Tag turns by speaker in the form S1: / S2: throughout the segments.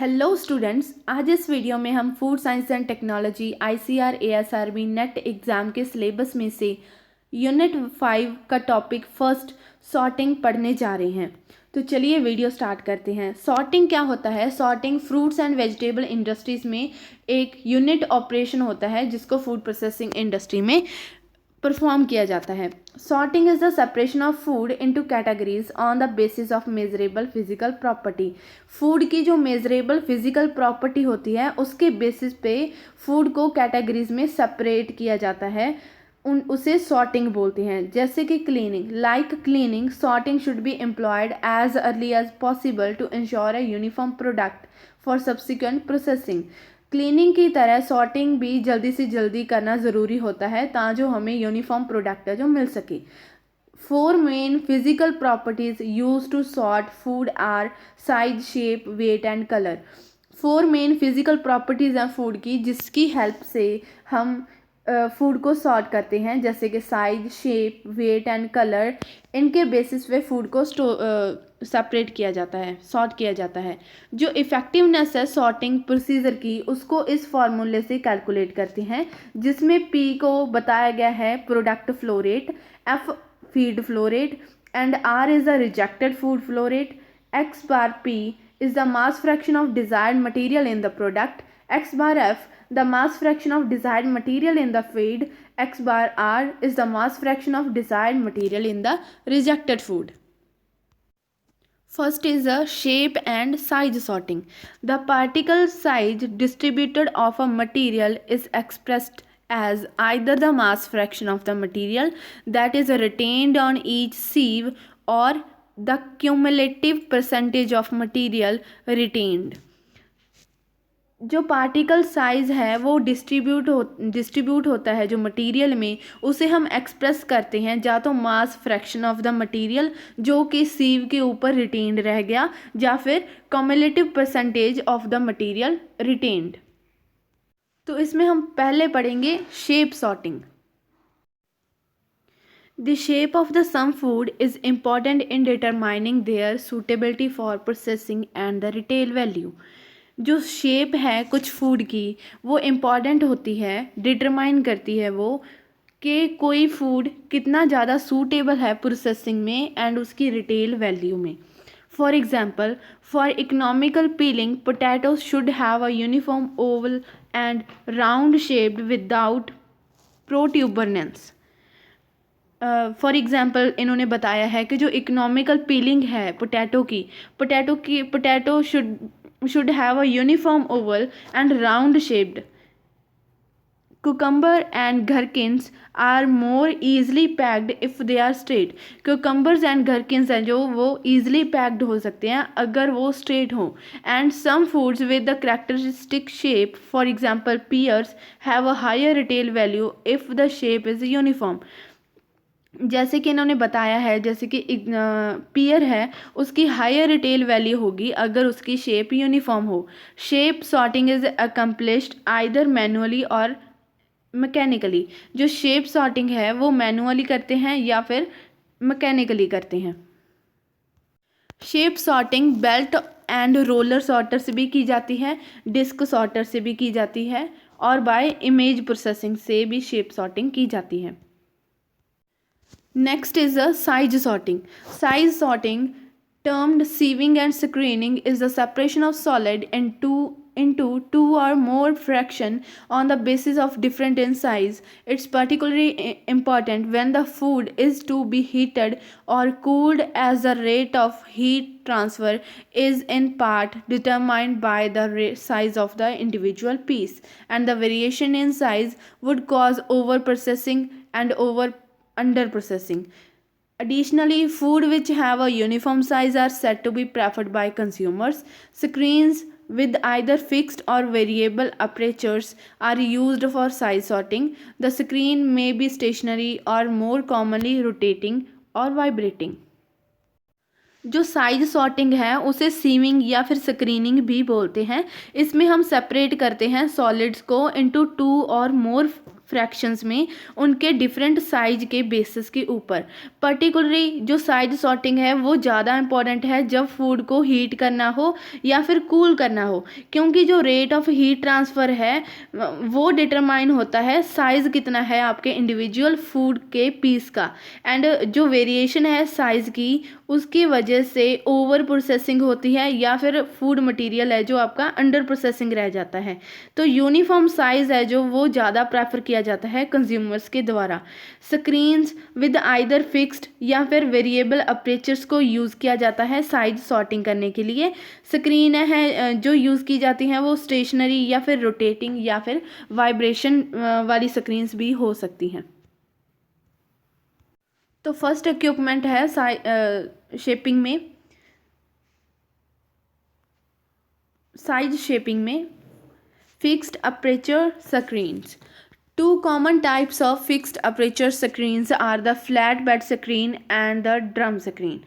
S1: Hello students, आज इस video में हम food science and technology ICAR ASRB net exam के सिलेबस में से यूनिट 5 का टॉपिक फर्स्ट सॉर्टिंग पढ़ने जा रहे हैं। तो चलिए वीडियो स्टार्ट करते हैं। सॉर्टिंग क्या होता है? Sorting fruits and vegetable industries में एक यूनिट ऑपरेशन होता है जिसको फूड प्रोसेसिंग इंडस्ट्री में परफॉर्म किया जाता है। Sorting is the separation of food into categories on the basis of measurable physical property. Food की जो मेजरेबल फिजिकल प्रॉपर्टी होती है उसके बेसिस पे फूड को कैटेगरीज में सेपरेट किया जाता है, उसे सॉर्टिंग बोलते हैं। जैसे कि cleaning, like cleaning, sorting should be employed as early as possible to ensure a uniform product for subsequent processing. Cleaning की तरह सॉर्टिंग भी जल्दी से जल्दी करना ज़रूरी होता है ताकि हमें यूनिफॉर्म प्रोडक्ट है जो मिल सके। 4 main physical properties use to sort food are size, shape, weight and colour. 4 main physical properties हैं फूड की जिसकी हेल्प से हम फूड को सॉर्ट करते हैं, जैसे कि size, shape, weight and colour. इनके बेसिस पे फूड को सेपरेट किया जाता है, सॉर्ट किया जाता है। जो इफ़ेक्टिवनेस है सॉर्टिंग प्रोसीजर की उसको इस फार्मूले से कैलकुलेट करते हैं, जिसमें P को बताया गया है product flow rate, F feed flow rate and R is the rejected food flow rate. X bar P is the mass fraction of desired material in the product, X bar F the mass fraction of desired material in the feed, X bar R is the mass fraction of desired material in the rejected food. First is a shape and size sorting. The particle size distributed of a material is expressed as either the mass fraction of the material that is retained on each sieve or the cumulative percentage of material retained. जो particle size है वो distribute होता है जो material में, उसे हम express करते हैं या तो mass fraction of the material जो कि सीव के ऊपर रिटेन्ड रह गया, या फिर cumulative percentage of the material retained. तो इसमें हम पहले पढ़ेंगे shape sorting. The shape of the some food is important in determining their suitability for processing and the retail value. जो शेप है कुछ फूड की वो इम्पॉर्टेंट होती है, डिटरमाइन करती है वो कि कोई फूड कितना ज़्यादा सूटेबल है प्रोसेसिंग में एंड उसकी रिटेल वैल्यू में। For example, for economical peeling potatoes should have a uniform oval and round shaped without protuberance. For example इन्होंने बताया है कि जो इकोनॉमिकल पीलिंग है potato should have a uniform oval and round shaped. Cucumber and gherkins are more easily packed if they are straight. Cucumbers and gherkins हैं जो वो easily packed हो सकते हैं अगर वो straight हो. And some foods with the characteristic shape, for example pears, have a higher retail value if the shape is uniform. जैसे कि इन्होंने बताया है, जैसे कि पियर है उसकी हायर रिटेल वैल्यू होगी अगर उसकी शेप यूनिफॉर्म हो। Shape sorting is accomplished either manually और मैकेनिकली। जो शेप सॉर्टिंग है वो मैनुअली करते हैं या फिर मैकेनिकली करते हैं। Shape sorting belt and roller sorter से भी की जाती है, डिस्क सॉर्टर से भी की जाती है और बाय इमेज प्रोसेसिंग से भी शेप सॉर्टिंग की जाती है। Next is a size sorting. Size sorting, termed sieving and screening, is the separation of solid into two or more fraction on the basis of different in size. It's particularly important when the food is to be heated or cooled, as the rate of heat transfer is in part determined by the size of the individual piece, and the variation in size would cause over processing and under processing. Additionally, food which have a uniform size are said to be preferred by consumers. Screens with either fixed or variable apertures are used for size sorting. The screen may be stationary or more commonly rotating or vibrating. जो size sorting है उसे sieving या फिर screening भी बोलते हैं। इसमें हम सेपरेट करते हैं सॉलिड्स को इनटू 2 और मोर फ्रैक्शंस में उनके डिफरेंट साइज के बेसिस के ऊपर। पर्टिकुलरली जो साइज सॉर्टिंग है वो ज़्यादा इंपॉर्टेंट है जब फूड को हीट करना हो या फिर कूल करना हो, क्योंकि जो रेट ऑफ हीट ट्रांसफ़र है वो डिटरमाइन होता है साइज़ कितना है आपके इंडिविजुअल फूड के पीस का, एंड जो वेरिएशन है साइज़ की उसकी वजह से ओवर प्रोसेसिंग होती है या फिर फूड मटेरियल है जो आपका अंडर प्रोसेसिंग रह जाता है। तो यूनिफॉर्म साइज़ है जो वो ज़्यादा प्रेफर किया जाता है कंज्यूमर्स के द्वारा। स्क्रीन्स विद आइदर फिक्स्ड या फिर वेरिएबल अपर्चर्स को यूज़ किया जाता है साइज सॉर्टिंग करने के लिए। स्क्रीन है जो यूज़ की जाती हैं वो स्टेशनरी या फिर रोटेटिंग या फिर वाइब्रेशन वाली स्क्रीन्स भी हो सकती हैं। तो फर्स्ट इक्विपमेंट है शेपिंग में, साइज शेपिंग में fixed aperture screens. Two common types of fixed aperture screens are the flatbed screen and the drum screen.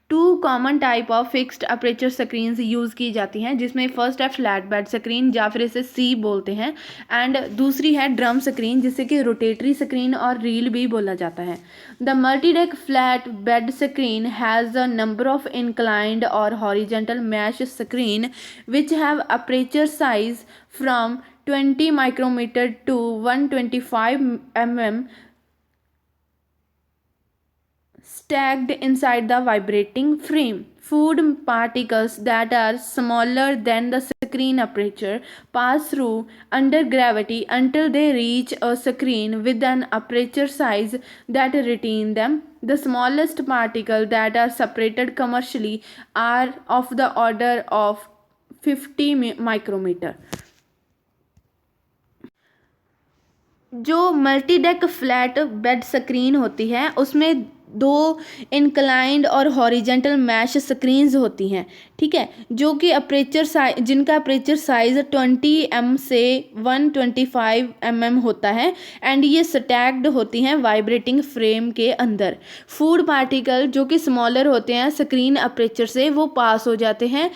S1: Two common type of fixed aperture screens use की जाती हैं, जिसमें first है flat bed screen या फिर इसे सी बोलते हैं, एंड दूसरी है ड्रम स्क्रीन जिसे कि रोटेटरी स्क्रीन और रील भी बोला जाता है। The multideck flat bed screen has a number of inclined और horizontal mesh screen which have aperture size from 20 micrometer to 125 mm stacked inside the vibrating frame. Food particles that are smaller than the screen aperture pass through under gravity until they reach a screen with an aperture size that retain them. The smallest particles that are separated commercially are of the order of 50 micrometer. जो multi deck flat bed screen होती है उसमें दो inclined और horizontal mash screens होती हैं, ठीक है, जो कि अपर्चर साइज जिनका अपर्चर साइज 20 mm से 125 mm होता है, एंड ये स्टैक्ड होती हैं वाइब्रेटिंग फ्रेम के अंदर। फूड पार्टिकल जो कि स्मॉलर होते हैं स्क्रीन अपर्चर से वो पास हो जाते हैं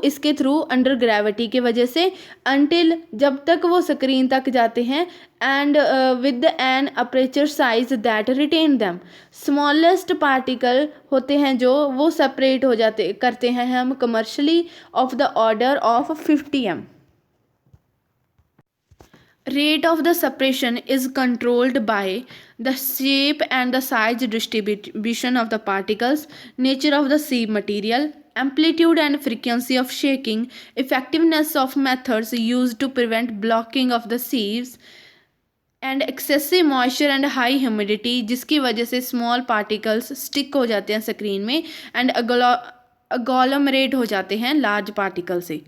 S1: इसके थ्रू अंडर ग्रेविटी की वजह से, अनटिल जब तक वो स्क्रीन तक जाते हैं, and with an aperture size that retain them. Smallest particle होते हैं जो वो सेपरेट हो जाते करते हैं हम commercially of the order of 50 m. Rate of the separation is controlled by the shape and the size distribution of the particles, nature of the sieve material, amplitude and frequency of shaking, effectiveness of methods used to prevent blocking of the sieves, and excessive moisture and high humidity जिसकी वजह से small particles stick हो जाते हैं screen में and अगोलोमरेट हो जाते हैं लार्ज पार्टिकल से,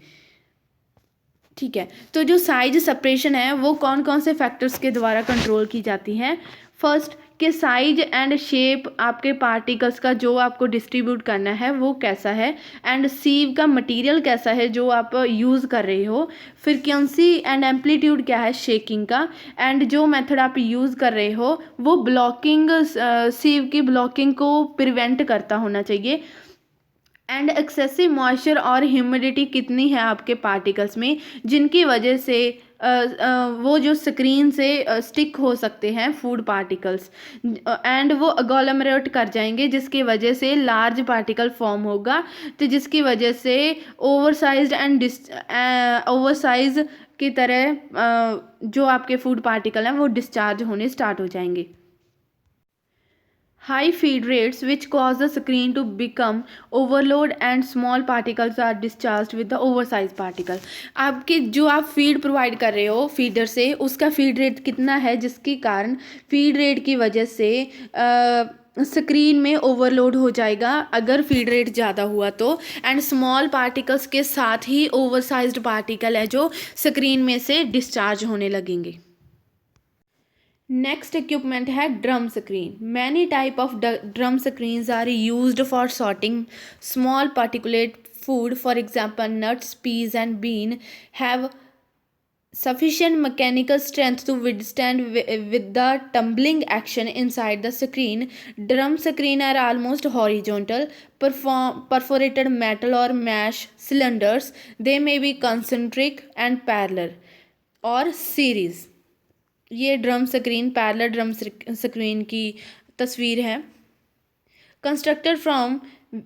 S1: ठीक है। तो जो साइज सेपरेशन है वो कौन कौन से फैक्टर्स के द्वारा कंट्रोल की जाती है। फर्स्ट कि साइज एंड शेप आपके पार्टिकल्स का जो आपको डिस्ट्रीब्यूट करना है वो कैसा है, एंड सीव का मटेरियल कैसा है जो आप यूज़ कर रहे हो, फ्रीक्वेंसी एंड एम्पलीट्यूड क्या है शेकिंग का, एंड जो मेथड आप यूज़ कर रहे हो वो ब्लॉकिंग सीव की ब्लॉकिंग को प्रिवेंट करता होना चाहिए, एंड एक्सेसिव मॉइस्चर और ह्यूमिडिटी कितनी है आपके पार्टिकल्स में जिनकी वजह से वो जो स्क्रीन से स्टिक हो सकते हैं फूड पार्टिकल्स, एंड वो अगोलोमरेट कर जाएंगे जिसकी वजह से लार्ज पार्टिकल फॉर्म होगा, तो जिसकी वजह से ओवरसाइज्ड एंड ओवरसाइज की तरह जो आपके फूड पार्टिकल हैं वो डिस्चार्ज होने स्टार्ट हो जाएंगे। High feed rates which cause the screen to become overload and small particles are discharged with the oversized particle. आपके जो आप फीड प्रोवाइड कर रहे हो फीडर से उसका फीड रेट कितना है जिसके कारण फीड रेट की वजह से स्क्रीन में ओवरलोड हो जाएगा अगर फीड रेट ज़्यादा हुआ तो, एंड स्मॉल पार्टिकल्स के साथ ही ओवरसाइज्ड पार्टिकल है जो स्क्रीन में से डिस्चार्ज होने लगेंगे। नेक्स्ट इक्विपमेंट है drum screen. Many type of drum screens are used for sorting small particulate food, for example nuts, peas and bean have sufficient mechanical strength to withstand with the tumbling action inside the screen. Drum screen are almost horizontal, perforated metal or mesh cylinders. They may be concentric and parallel or series. ये drum screen, parallel drum screen की तस्वीर है। Constructed from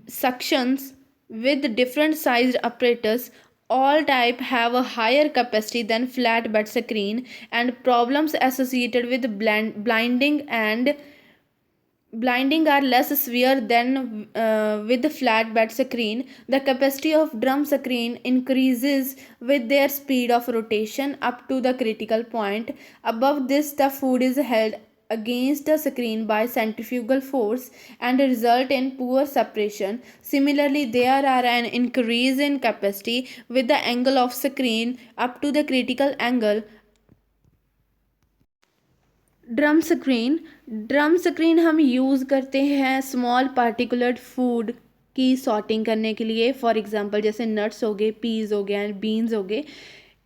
S1: sections with different sized apparatus. All type have a higher capacity than flat bed screen, and problems associated with blinding are less severe than with the flat bed screen. The capacity of drum screen increases with their speed of rotation up to the critical point. Above this, the food is held against the screen by centrifugal force and result in poor separation. Similarly, there are an increase in capacity with the angle of screen up to the critical angle. Drum screen हम use करते हैं small particular food की sorting करने के लिए। For example जैसे nuts हो गए, पीस हो गए एंड बीन्स हो गए।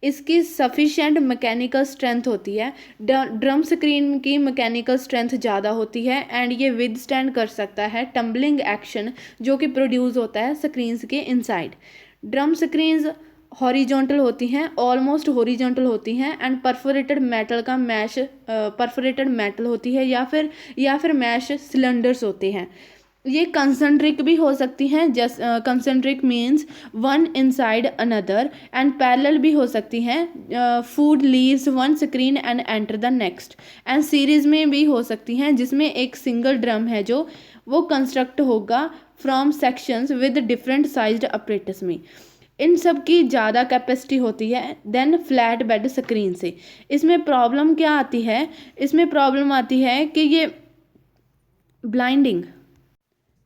S1: इसकी सफिशेंट मैकेनिकल स्ट्रेंथ होती है। ड्रम स्क्रीन की मैकेनिकल स्ट्रेंथ ज़्यादा होती है एंड ये विद स्टैंड कर सकता है टम्बलिंग एक्शन जो कि प्रोड्यूस होता है स्क्रीन्स के इनसाइड। ड्रम स्क्रीन्स हॉरिजॉन्टल होती हैं, ऑलमोस्ट हॉरिजॉन्टल होती हैं एंड परफोरेटेड मेटल का मैश परफोरेटेड मेटल होती है या फिर मैश सिलेंडर्स होते हैं। ये कंसंट्रिक भी हो सकती हैं, just concentric means one inside another, and parallel भी हो सकती हैं, food leaves one screen and enter the next, and series में भी हो सकती हैं जिसमें एक सिंगल ड्रम है जो वो कंस्ट्रक्ट होगा from sections with different sized apparatus में। इन सब की ज़्यादा कैपेसिटी होती है देन फ्लैट बेड स्क्रीन से। इसमें प्रॉब्लम क्या आती है? इसमें प्रॉब्लम आती है कि ये ब्लाइंडिंग,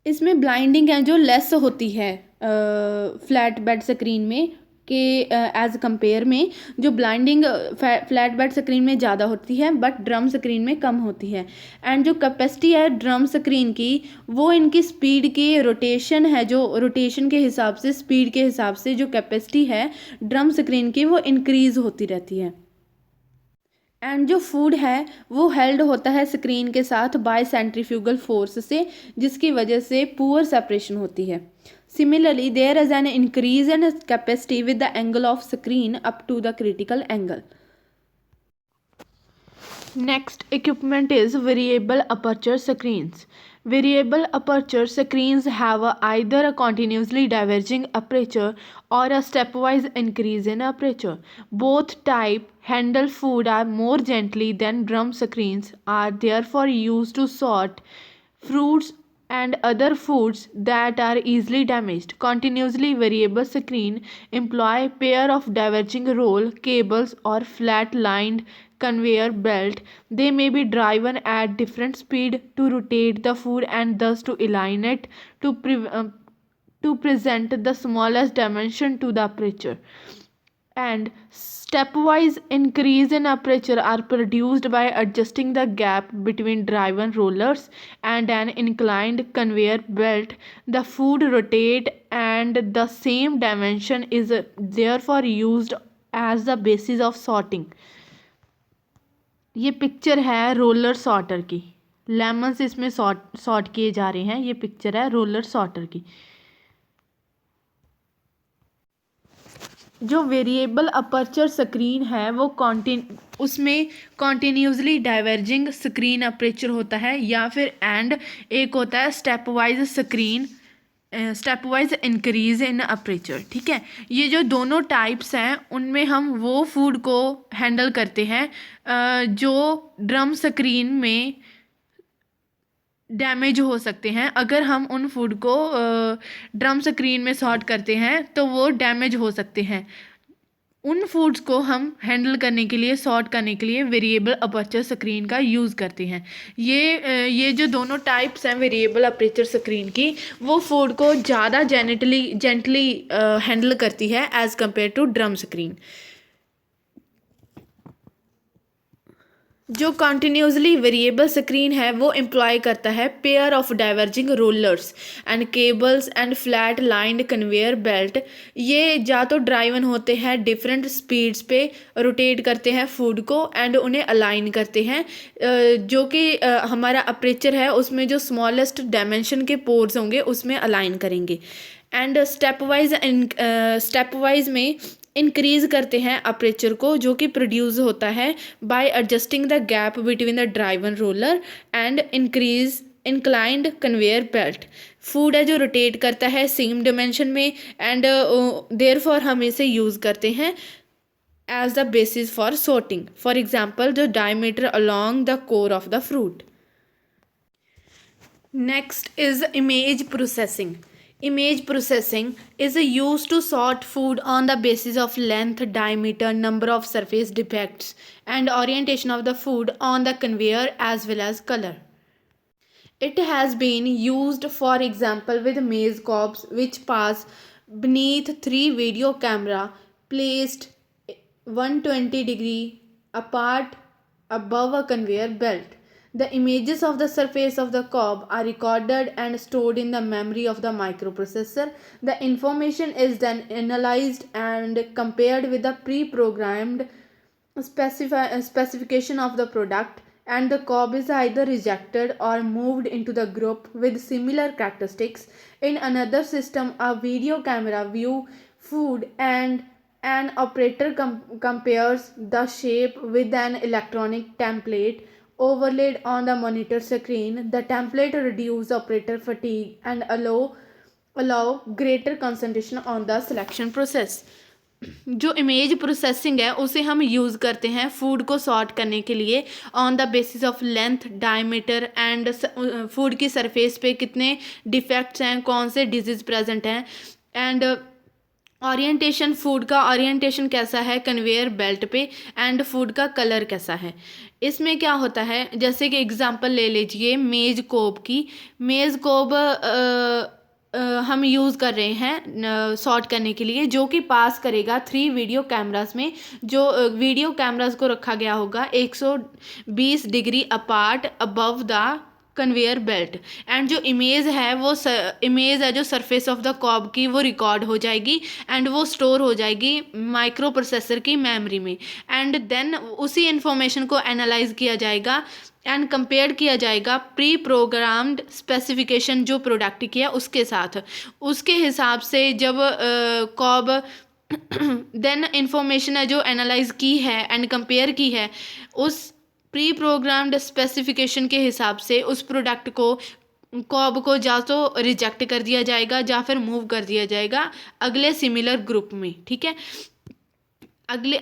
S1: इसमें ब्लाइंडिंग है जो लेस होती है फ्लैट बेड स्क्रीन में के एज कंपेयर में। जो ब्लाइंडिंग फ्लैट बेड स्क्रीन में ज़्यादा होती है बट ड्रम स्क्रीन में कम होती है। एंड जो कैपेसिटी है ड्रम स्क्रीन की वो इनकी स्पीड के रोटेशन है, जो रोटेशन के हिसाब से स्पीड के हिसाब से जो कैपेसिटी है ड्रम स्क्रीन की वो इंक्रीज़ होती रहती है। एंड जो फूड है वो हेल्ड होता है स्क्रीन के साथ बाय सेंट्रीफ्यूगल फोर्स से, जिसकी वजह से पुअर सेपरेशन होती है। Similarly there is an increase in capacity with the angle of screen up to the critical angle. Next equipment is variable aperture screens. Variable aperture screens have either a continuously diverging aperture or a stepwise increase in aperture. Both type handle food are more gently than drum screens, are therefore used to sort fruits and other foods that are easily damaged. Continuously variable screen employ pair of diverging roll cables or flat lined conveyor belt. They may be driven at different speed to rotate the food and thus to align it to present the smallest dimension to the aperture. And stepwise increase in aperture are produced by adjusting the gap between driven rollers and an inclined conveyor belt. The food rotate and the same dimension is therefore used as the basis of sorting. ये picture है roller sorter की, lemons इसमें sort किए जा रहे हैं। ये picture है रोलर सॉर्टर की। जो वेरिएबल अपर्चर स्क्रीन है वो उसमें कॉन्टिन्यूसली डाइवर्जिंग स्क्रीन अपर्चर होता है, या फिर एंड एक होता है step wise screen step wise increase in aperture. ठीक है, ये जो दोनों टाइप्स हैं उनमें हम वो फूड को हैंडल करते हैं जो ड्रम स्क्रीन में डैमेज हो सकते हैं। अगर हम उन फूड को ड्रम स्क्रीन में सॉर्ट करते हैं तो वो डैमेज हो सकते हैं। उन फूड्स को हम हैंडल करने के लिए, सॉर्ट करने के लिए वेरिएबल अपर्चर स्क्रीन का यूज़ करते हैं। ये जो दोनों टाइप्स हैं वेरिएबल अपर्चर स्क्रीन की, वो फूड को ज़्यादा जेंटली हैंडल करती है as compare to drum screen. जो कॉन्टिन्यूसली वेरिएबल स्क्रीन है वो एम्प्लॉय करता है pair of diverging rollers and cables and flat lined conveyor belt. ये या तो ड्राइवन होते हैं डिफरेंट स्पीड्स पे, रोटेट करते हैं फूड को एंड उन्हें अलाइन करते हैं, जो कि हमारा अपर्चर है उसमें जो स्मॉलेस्ट डायमेंशन के पोर्स होंगे उसमें अलाइन करेंगे। एंड स्टेप वाइज में इंक्रीज़ करते हैं अपर्चर को, जो कि प्रोड्यूस होता है by adjusting the gap between the driver roller and increase inclined conveyor belt. Food है जो रोटेट करता है सेम डिमेंशन में, एंड देयरफॉर हम इसे यूज़ करते हैं as the basis for sorting। For example the diameter along the core of the fruit. Next is image processing. Image processing is used to sort food on the basis of length, diameter, number of surface defects, and orientation of the food on the conveyor as well as color. It has been used, for example, with maize cobs which pass beneath three video camera placed 120-degree apart above a conveyor belt. The images of the surface of the cob are recorded and stored in the memory of the microprocessor. The information is then analyzed and compared with the pre-programmed specification of the product, and the cob is either rejected or moved into the group with similar characteristics. In another system, a video camera view food and an operator compares the shape with an electronic template overlaid on the monitor screen. The template reduces operator fatigue and allow greater concentration on the selection process. जो image processing है उसे हम use करते हैं food को sort करने के लिए on the basis of length, diameter and food की सरफेस पे कितने डिफेक्ट्स हैं, कौन से डिजीज़ प्रेजेंट हैं, एंड ओरिएंटेशन, फूड का ओरिएंटेशन कैसा है कन्वेयर बेल्ट पे, एंड फूड का कलर कैसा है। इसमें क्या होता है, जैसे कि एग्जांपल ले लीजिए मेज कोब की। मेज कोब हम यूज़ कर रहे हैं सॉर्ट करने के लिए, जो कि पास करेगा 3 वीडियो कैमरास में, जो वीडियो कैमरास को रखा गया होगा 120 degree apart above the conveyor belt, and जो इमेज है वो इमेज है जो सरफेस ऑफ द कॉब की वो रिकॉर्ड हो जाएगी एंड वो स्टोर हो जाएगी माइक्रो प्रोसेसर की मेमोरी में, एंड देन उसी इंफॉर्मेशन को एनालाइज किया जाएगा एंड कंपेयर किया जाएगा प्री प्रोग्राम्ड स्पेसिफिकेशन जो प्रोडक्ट की है उसके साथ। उसके हिसाब से जब कॉब देन इंफॉर्मेशन है जो एनालाइज की है एंड कंपेयर की है, उस प्री प्रोग्राम्ड स्पेसिफिकेशन के हिसाब से उस प्रोडक्ट को कॉब को या तो रिजेक्ट कर दिया जाएगा या फिर मूव कर दिया जाएगा अगले सिमिलर ग्रुप में। ठीक है, अगले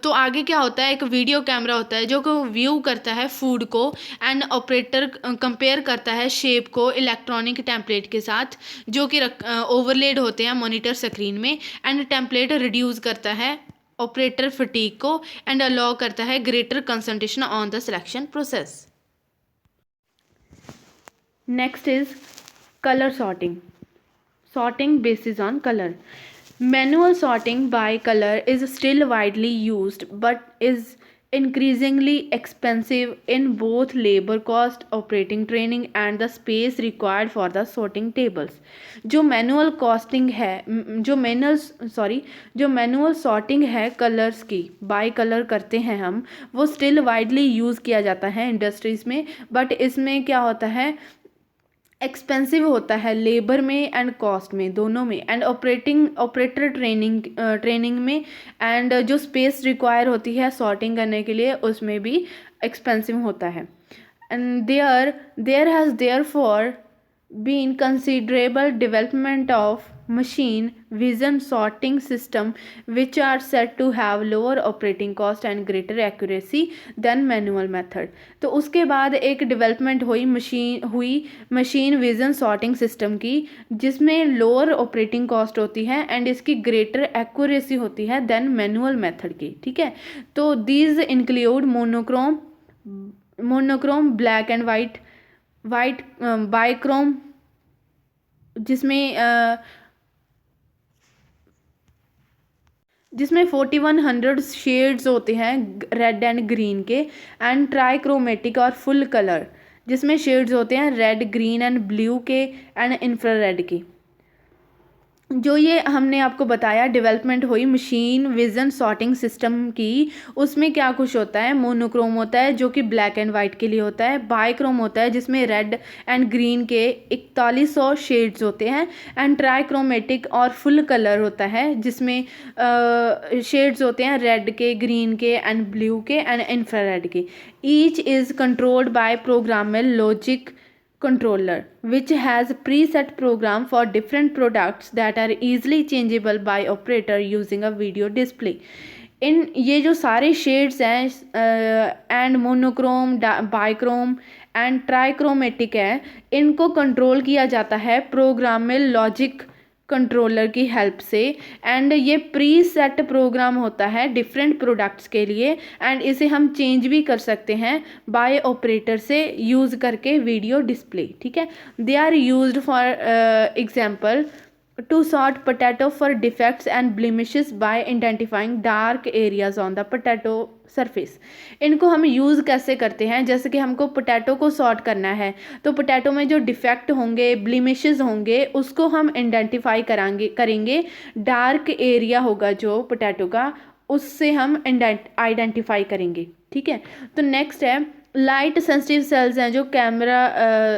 S1: तो आगे क्या होता है, एक वीडियो कैमरा होता है जो को व्यू करता है फूड को, एंड ऑपरेटर कंपेयर करता है शेप को इलेक्ट्रॉनिक टेम्पलेट के साथ जो कि ओवरलेड होते हैं मॉनिटर स्क्रीन में, एंड टेम्पलेट रिड्यूस करता है ऑपरेटर फटीक को एंड अलाउ करता है greater concentration on the selection process. Next is colour sorting, sorting basis on color. Manual sorting by color is still widely used but is increasingly expensive in both labor cost, operating training and the space required for the sorting tables. जो manual costing है, जो manual sorting है colours की, bye colour करते हैं हम, वो still widely use किया जाता है इंडस्ट्रीज़ में, बट इसमें क्या होता है एक्सपेंसिव होता है लेबर में एंड कॉस्ट में, दोनों में, एंड ऑपरेटर ट्रेनिंग में, एंड जो स्पेस रिक्वायर होती है सॉर्टिंग करने के लिए उसमें भी एक्सपेंसिव होता है। And there has therefore been considerable development of machine vision sorting system which are said to have lower operating cost and greater accuracy than manual method। तो उसके बाद एक डेवलपमेंट हुई मशीन विजन सॉर्टिंग सिस्टम की, जिसमें lower operating cost होती है and इसकी ग्रेटर एक्यूरेसी होती है देन मैनुअल मेथड की। ठीक है, तो these include monochrome black and white bichrome, जिसमें 4100 शेड्स होते हैं रेड एंड ग्रीन के, एंड ट्राइक्रोमेटिक और फुल कलर जिसमें शेड्स होते हैं रेड, ग्रीन एंड ब्लू के, एंड इंफ्रारेड के। जो ये हमने आपको बताया डेवलपमेंट हुई मशीन विजन सॉर्टिंग सिस्टम की, उसमें क्या कुछ होता है, मोनोक्रोम होता है जो कि ब्लैक एंड वाइट के लिए होता है, बाईक्रोम होता है जिसमें रेड एंड ग्रीन के 4100 शेड्स होते हैं, एंड ट्राईक्रोमेटिक और फुल कलर होता है जिसमें शेड्स होते हैं रेड के, ग्रीन के एंड ब्लू के एंड इंफ्रारेड के। Each is controlled by programmable logic controller which has preset program for different products that are easily changeable by operator using a video display। इन ये जो सारे shades हैं and monochrome, बाइक्रोम and trichromatic है, इनको control किया जाता है प्रोग्रामेबल लॉजिक कंट्रोलर की हेल्प से। एंड ये प्री सेट प्रोग्राम होता है डिफरेंट प्रोडक्ट्स के लिए, एंड इसे हम चेंज भी कर सकते हैं बाय ऑपरेटर से यूज़ करके वीडियो डिस्प्ले। ठीक है, they are used for example to sort potato for defects and blemishes by identifying dark areas on the potato surface। इनको हम यूज़ कैसे करते हैं, जैसे कि हमको पोटैटो को सॉर्ट करना है तो पोटैटो में जो डिफेक्ट होंगे, ब्लीमिशेस होंगे, उसको हम आइडेंटिफाई करेंगे। डार्क एरिया होगा जो पोटैटो का, उससे हम आइडेंटिफाई करेंगे। ठीक है, तो नेक्स्ट है लाइट सेंसिटिव सेल्स हैं जो camera,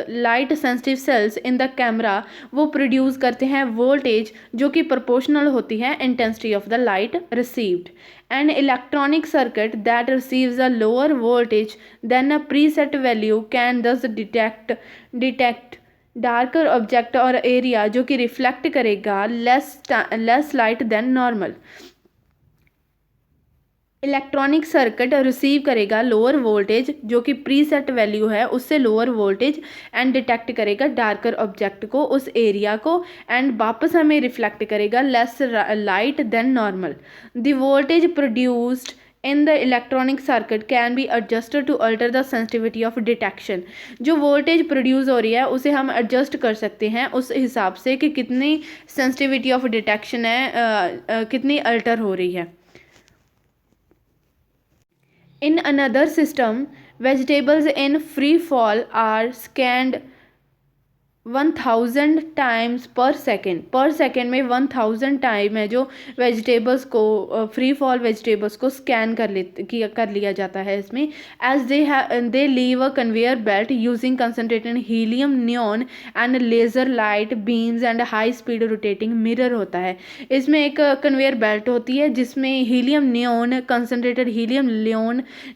S1: light sensitive cells in the camera वो प्रोड्यूस करते हैं वोल्टेज जो कि प्रोपोर्शनल होती है intensity of the light received. An electronic circuit that receives a lower voltage than a preset value can thus detect darker object और area जो कि रिफ्लेक्ट करेगा less light than normal. Electronic circuit receive करेगा lower voltage जो कि preset वैल्यू है उससे लोअर वोल्टेज, एंड डिटेक्ट करेगा डार्कर ऑब्जेक्ट को, उस एरिया को, एंड वापस हमें रिफ्लेक्ट करेगा less light than normal. The voltage produced in the electronic circuit can be adjusted to alter the sensitivity of detection. जो वोल्टेज प्रोड्यूस हो रही है उसे हम एडजस्ट कर सकते हैं उस हिसाब से कि कितनी सेंसिटिविटी ऑफ डिटेक्शन है, कितनी अल्टर हो रही है। In another system, vegetables in free fall are scanned 1000 times per second में 1000 टाइम है जो वेजिटेबल्स को, फ्री फॉल वेजिटेबल्स को स्कैन कर लिया जाता है इसमें। As they leave a conveyor belt using concentrated helium neon and laser light beams and high speed rotating mirror होता है। इसमें एक कन्वेयर बेल्ट होती है जिसमें helium neon, concentrated helium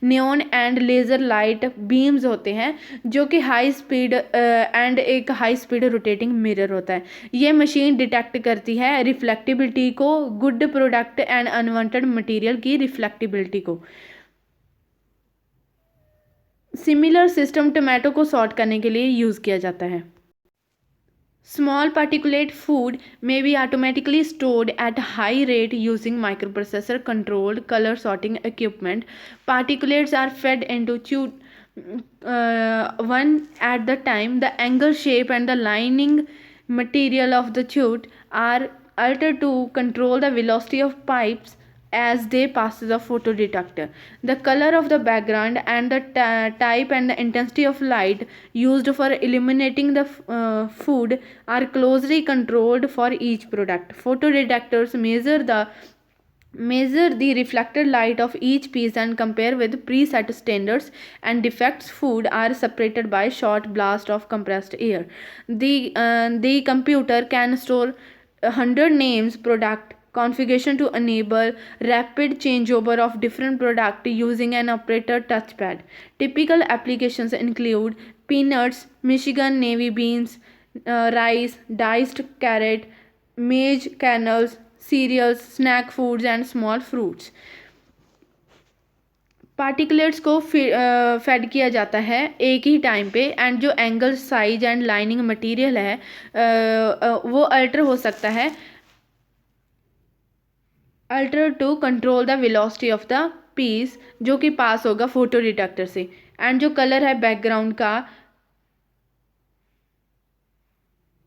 S1: neon and laser light beams होते हैं जो कि हाई स्पीड एंड एक हाई स्पीड रोटेटिंग मिरर होता है। ये मशीन डिटेक्ट करती है रिफ्लेक्टिबिलिटी को, good product and unwanted material की रिफ्लेक्टिबिलिटी को। सिमिलर सिस्टम टोमेटो को सॉर्ट करने के लिए यूज़ किया जाता है। Small particulate food may be automatically stored at high rate using microprocessor controlled color sorting equipment। Particulates are fed into one at the time. The angle, shape and the lining material of the chute are altered to control the velocity of pipes as they pass the photo detector. The color of the background and the type and the intensity of light used for illuminating the food are closely controlled for each product. Photo detectors measure the reflected light of each piece and compare with preset standards, and defects food are separated by short blast of compressed air. The computer can store 100 names product configuration to enable rapid changeover of different product using an operator touchpad. Typical applications include peanuts, Michigan navy beans, rice, diced carrot, maize kernels, cereals, snack foods and small fruits। Particulates को fed किया जाता है एक ही time पे, and जो angle, size and lining material है वो अल्टर हो सकता है, alter to control the velocity of the piece जो कि पास होगा फोटो डिटेक्टर से। एंड जो कलर है बैकग्राउंड का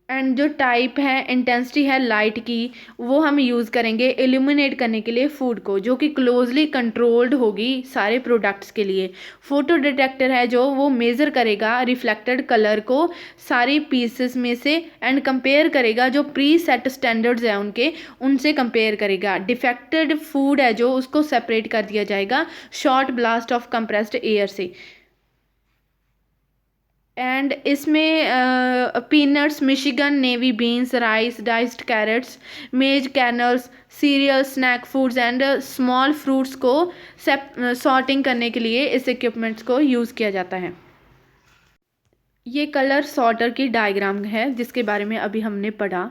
S1: एंड जो टाइप है, इंटेंसिटी है लाइट की, वो हम यूज़ करेंगे इल्यूमिनेट करने के लिए फूड को, जो कि क्लोजली कंट्रोल्ड होगी सारे प्रोडक्ट्स के लिए। फोटो डिटेक्टर है जो वो मेज़र करेगा रिफ्लेक्टेड कलर को सारी पीसेस में से एंड कंपेयर करेगा, जो प्री सेट स्टैंडर्ड्स हैं उनके, उनसे कंपेयर करेगा। डिफेक्टेड फूड है जो उसको सेपरेट कर दिया जाएगा short blast of compressed air से। एंड इसमें peanuts, Michigan navy beans, rice, diced carrots, maize kernels, cereal, snack foods and small fruits को सॉर्टिंग करने के लिए इस इक्विपमेंट्स को यूज़ किया जाता है। ये कलर सॉर्टर की डायग्राम है जिसके बारे में अभी हमने पढ़ा।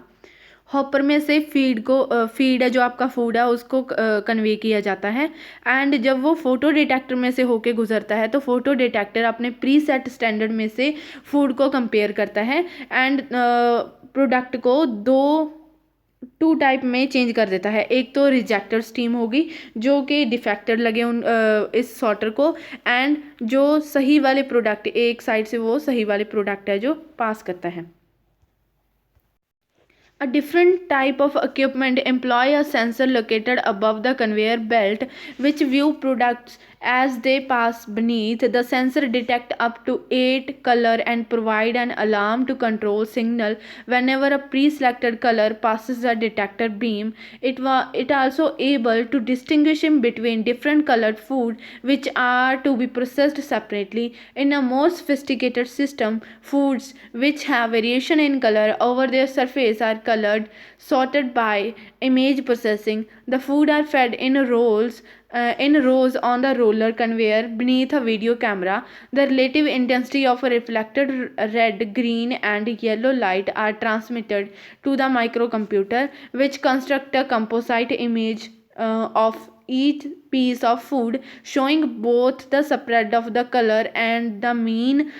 S1: हॉपर में से फीड है जो आपका फूड है उसको कन्वे किया जाता है। एंड जब वो फोटो डिटेक्टर में से होके गुजरता है तो फोटो डिटेक्टर अपने प्री सेट स्टैंडर्ड में से फूड को कंपेयर करता है एंड प्रोडक्ट को टू टाइप में चेंज कर देता है। एक तो रिजेक्टर स्टीम होगी जो कि डिफेक्टेड लगे इस सॉर्टर को, एंड जो सही वाले प्रोडक्ट, एक साइड से वो सही वाले प्रोडक्ट है जो पास करता है। A different type of equipment employ a sensor located above the conveyor belt which view products as they pass beneath. The sensor detect up to 8 color and provide an alarm to control signal whenever a pre-selected color passes the detector beam. It also able to distinguish in between different colored food which are to be processed separately. In a more sophisticated system, foods which have variation in color over their surface are colored, sorted by image processing. The food are fed in rows on the roller conveyor beneath a video camera. The relative intensity of a reflected red, green and yellow light are transmitted to the microcomputer, which construct a composite image of each piece of food, showing both the spread of the color and the mean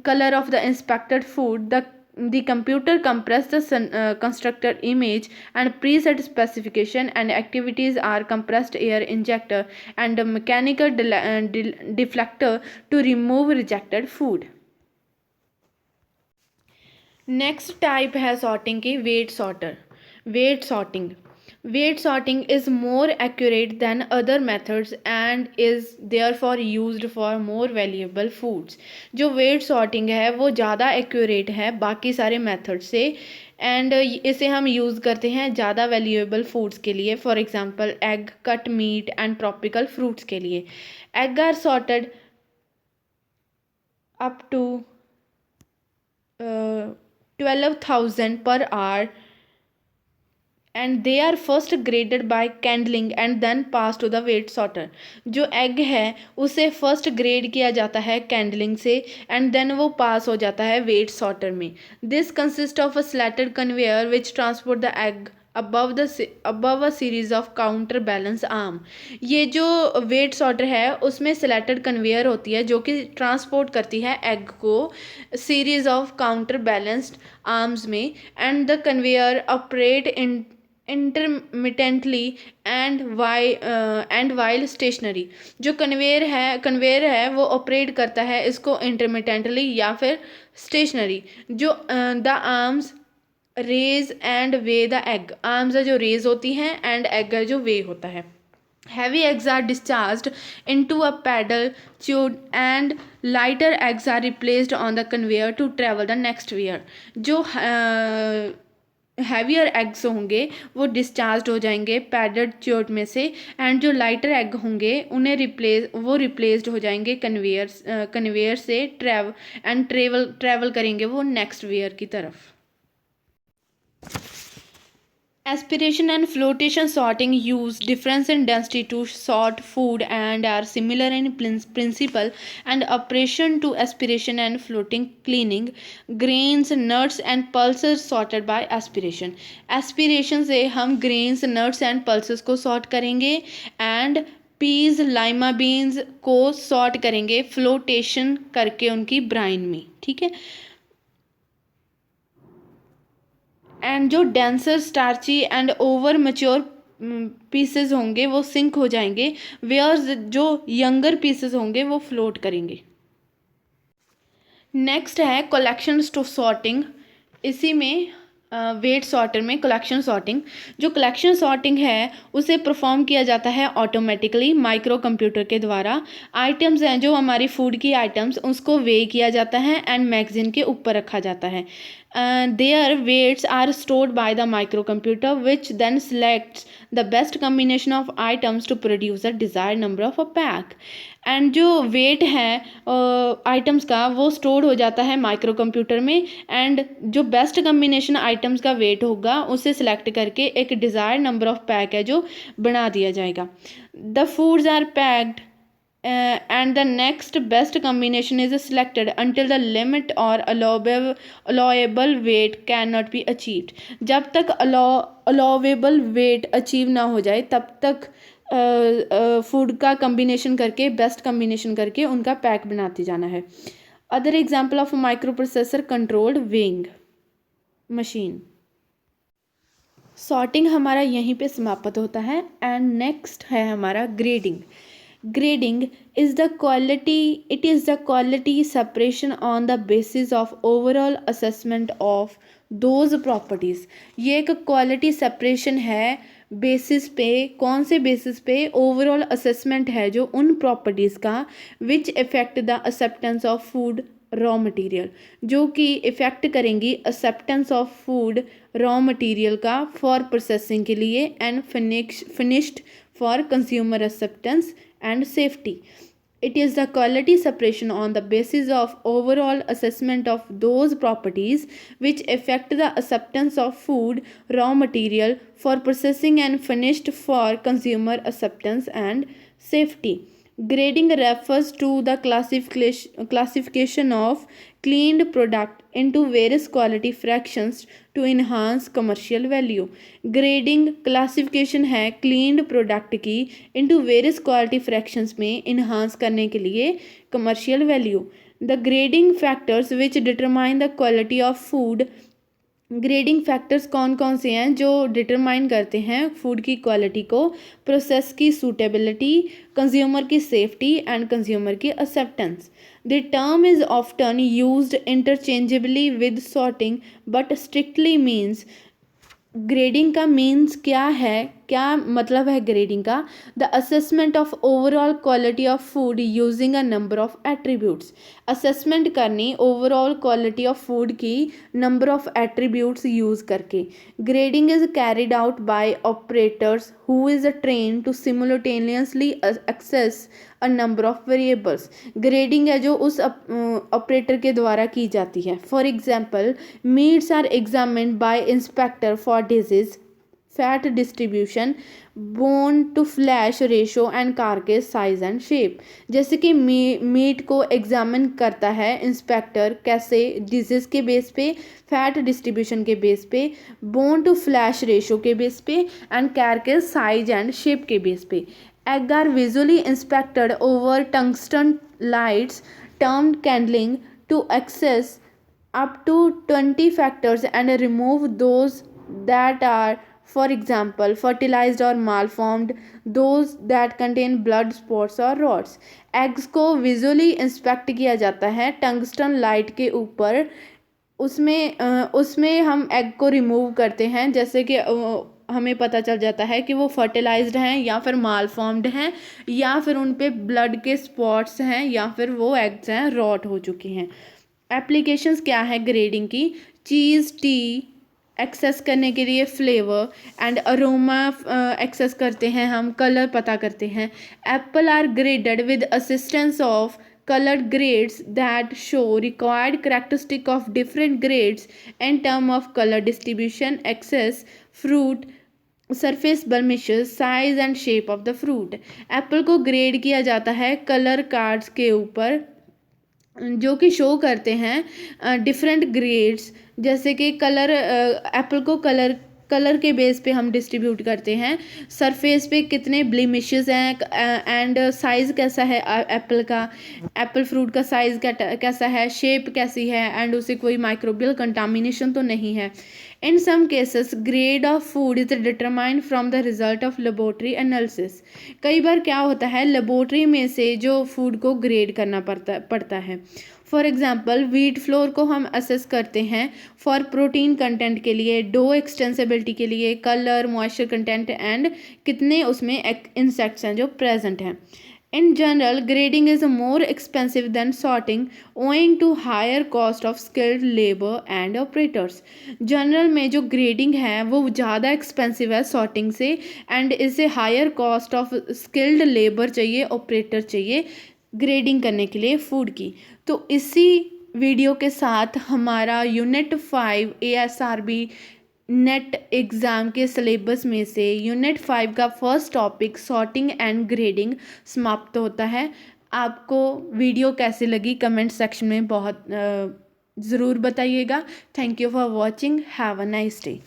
S1: color of the inspected food. The computer compress the constructed image and preset specification and activities are compressed air injector and a mechanical deflector to remove rejected food. Next type है sorting की weight sorter. Weight sorting is more accurate than other methods and is therefore used for more valuable foods. जो wait sorting है वो ज़्यादा accurate है बाकी सारे method से, एंड इसे हम यूज़ करते हैं ज़्यादा वैल्यूएबल फूड्स के लिए, for example egg, cut meat and tropical fruits के लिए। Egg are sorted up to 12,000 per hour and they are first graded by candling and then pass to the weight sorter. जो egg है उसे first grade किया जाता है कैंडलिंग से and then वो पास हो जाता है वेट सॉर्टर में। This consist of a slatted conveyor which transport the egg above a series of counter balance arm. ये जो वेट सॉर्टर है उसमें स्लैटेड कन्वेयर होती है जो कि ट्रांसपोर्ट करती है एग को series of counter balanced arms में, and the conveyor operate in intermittently and while stationary. जो कन्वेयर है वो ऑपरेट करता है इसको इंटरमिटेंटली या फिर स्टेशनरी। जो the arms raise and weigh the egg. Arms है जो रेज होती हैं एंड एग है जो वे होता है। Heavy eggs are discharged into a paddle tube and lighter eggs are replaced on the conveyor to travel the next weir. जो heavier eggs होंगे वो डिस्चार्ज हो जाएंगे पैडल ट्यूब में से, एंड जो लाइटर एग होंगे उन्हें रिप्लेस्ड हो जाएंगे कन्वेयर से ट्रेवल करेंगे वो नेक्स्ट वेयर की तरफ। Aspiration and flotation sorting use difference in density to sort food and are similar in principle and operation to aspiration and floating cleaning. Grains, nuts and pulses sorted by aspiration. Aspiration से हम grains, nuts and pulses को sort करेंगे and Ps, लाइमा beans को sort करेंगे flotation करके उनकी Bryan में, ठीक है। एंड जो denser, starchy and over mature pieces होंगे वो सिंक हो जाएंगे, वेयर्स जो यंगर पीसेस होंगे वो फ्लोट करेंगे। नेक्स्ट है कलेक्शंस टू सॉर्टिंग। इसी में वेट सॉर्टर में कलेक्शन सॉर्टिंग, जो कलेक्शन सॉर्टिंग है उसे परफॉर्म किया जाता है ऑटोमेटिकली माइक्रो कंप्यूटर के द्वारा। आइटम्स हैं जो हमारी फूड की आइटम्स, उसको वे किया जाता है एंड मैगजीन के ऊपर रखा जाता है। Their weights are stored by the microcomputer which then selects the best combination of items to produce the desired number of a pack. And जो वेट है आइटम्स का वो स्टोर हो जाता है माइक्रो कंप्यूटर में, एंड जो best combination items का वेट होगा उसे सिलेक्ट करके एक डिज़ायर्ड नंबर ऑफ पैक है जो बना दिया जाएगा। The foods are packed and the next best combination is selected until the limit or allowable weight cannot be achieved। जब तक allowable weight अचीव ना हो जाए तब तक फूड का कम्बिनेशन करके, बेस्ट कम्बिनेशन करके उनका पैक बनाते जाना है। Other example of micro processor controlled weighing machine. Sorting हमारा यहीं पे समाप्त होता है एंड नेक्स्ट है हमारा grading. Grading is the quality separation on the basis of overall assessment of those properties। ये एक क्वालिटी सेपरेशन है बेसिस पे, कौन से बेसिस पे? ओवरऑल असेसमेंट है जो उन प्रॉपर्टीज़ का which effect the acceptance of food raw material, जो कि इफ़ेक्ट करेंगी acceptance of food raw material का फॉर प्रोसेसिंग के लिए and finished for consumer acceptance and safety। It is the quality separation on the basis of overall assessment of those properties which affect the acceptance of food raw material for processing and finished for consumer acceptance and safety। Grading refers to the classification of cleaned product into various quality fractions to enhance commercial value। Grading classification है cleaned product की into various quality fractions में enhance करने के लिए commercial value। The grading factors which determine the quality of food। Grading factors कौन कौन से हैं जो डिटरमाइन करते हैं फूड की क्वालिटी को? प्रोसेस की सूटेबिलिटी, कंज्यूमर की सेफ्टी एंड कंज्यूमर की acceptance. The term is often used interchangeably with sorting but strictly means. Grading का मीन्स क्या है, क्या मतलब है ग्रेडिंग का? The assessment of overall quality of food using a number of attributes. Assessment करनी overall quality of food की number of attributes use करके। Grading is carried out by operators who is train to simultaneously assess a number of variables. Grading है जो उस operator के द्वारा की जाती है। For example, meats are examined by inspector for disease, fat distribution, bone to flesh ratio and carcass size and shape. जैसे कि मीट को एग्जामिन करता है इंस्पेक्टर, कैसे? डिजीज़ के बेस पे, फैट डिस्ट्रीब्यूशन के बेस पे, बोन टू फ्लैश रेशो के बेस पे and carcass size and shape के बेस पे। Egg are visually inspected over tungsten lights termed candling to access up to 20 factors and remove those that are, for example, fertilized or malformed, those that contain blood spots or rots। Eggs को visually inspect किया जाता है tungsten light के ऊपर, उसमें हम egg को remove करते हैं, जैसे कि हमें पता चल जाता है कि वो फर्टिलाइज्ड हैं या फिर मालफॉर्म्ड हैं या फिर उन पे ब्लड के स्पॉट्स हैं या फिर वो एग्स हैं रॉट हो चुके हैं। एप्लीकेशंस क्या है ग्रेडिंग की? चीज़, टी एक्सेस करने के लिए फ्लेवर एंड अरोमा एक्सेस करते हैं हम, कलर पता करते हैं। Apple are graded with assistance of colored grades that show required characteristic of different grades in term of color distribution, access, fruit, surface blemishes, size and shape of the fruit. Apple को grade किया जाता है colour cards के ऊपर जो कि show करते हैं डिफरेंट ग्रेड्स, जैसे कि कलर, एप्पल को कलर के बेस पे हम डिस्ट्रीब्यूट करते हैं, सरफेस पे कितने ब्लेमिशेस हैं एंड साइज़ कैसा है एप्पल का, एप्पल फ्रूट का साइज़ कैसा है, शेप कैसी है एंड उसे कोई माइक्रोबियल कंटामिनेशन तो नहीं है। In some cases, grade of food is determined from the result of laboratory analysis. कई बार क्या होता है, लेबोरेटरी में से जो फूड को ग्रेड करना पड़ता है. फॉर एग्जाम्पल, व्हीट फ्लोर को हम असेस करते हैं फॉर प्रोटीन कंटेंट के लिए, डो एक्सटेंसिबिलिटी के लिए, कलर, मॉइस्चर कंटेंट एंड कितने उसमें इंसेक्ट्स हैं जो प्रेजेंट हैं. In general, grading is more expensive than sorting owing to higher cost of skilled labor and operators. General में जो ग्रेडिंग है वो ज़्यादा एक्सपेंसिव है सॉर्टिंग से, एंड इससे higher cost of skilled labour चाहिए, ऑपरेटर चाहिए ग्रेडिंग करने के लिए फूड की. तो इसी वीडियो के साथ हमारा यूनिट 5 ASRB नेट एग्ज़ाम के सिलेबस में से यूनिट 5 का first topic sorting and grading समाप्त होता है. आपको वीडियो कैसी लगी कमेंट सेक्शन में बहुत ज़रूर बताइएगा. Thank you for watching. Have a nice day.